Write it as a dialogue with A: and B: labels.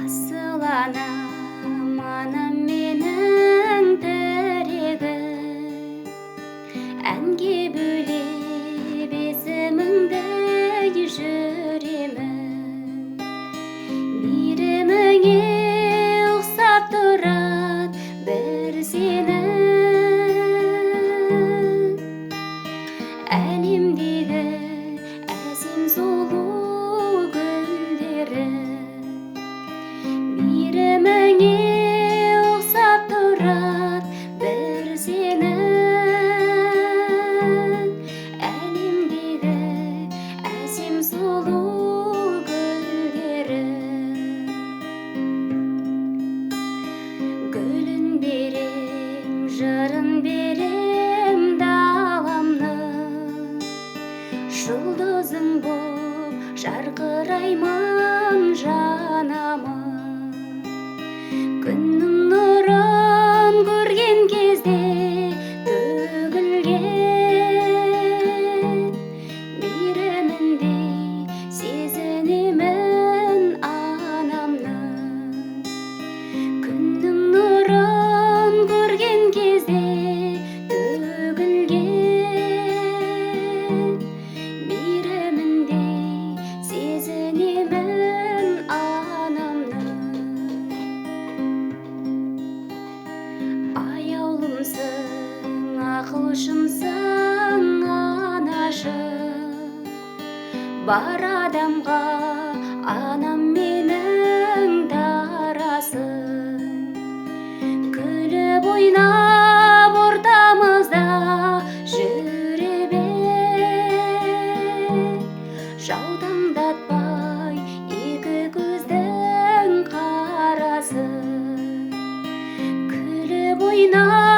A: Асыл анам, анам менің тірегім, әнге бөлеп есіміңді жүремін. Мейіріміңе ұқсап тұрады бір сенің, әлемдегі әсем сұлу гүлдері. Мейіріміңе ұқсап тұрады бір сенің, әлемдегі әсем сұлу гүлдері. Гүлін берем, жырын берем даламның, жұлдызың боп жарқыраймын жанамын. Күннің нұрын көрген кезде төгілген, мейіріміндей сезінемін анамның. Күннің нұрын көрген кезде төгілген, мейіріміндей сезінемін анамның. Аяулымсың, ақылшымсың анашым, бар адамға анам менің дарасың. Күліп ойнап ортамызда жүре бер, жаутаңдатпай екі көздің қарасын. Күліп ойнап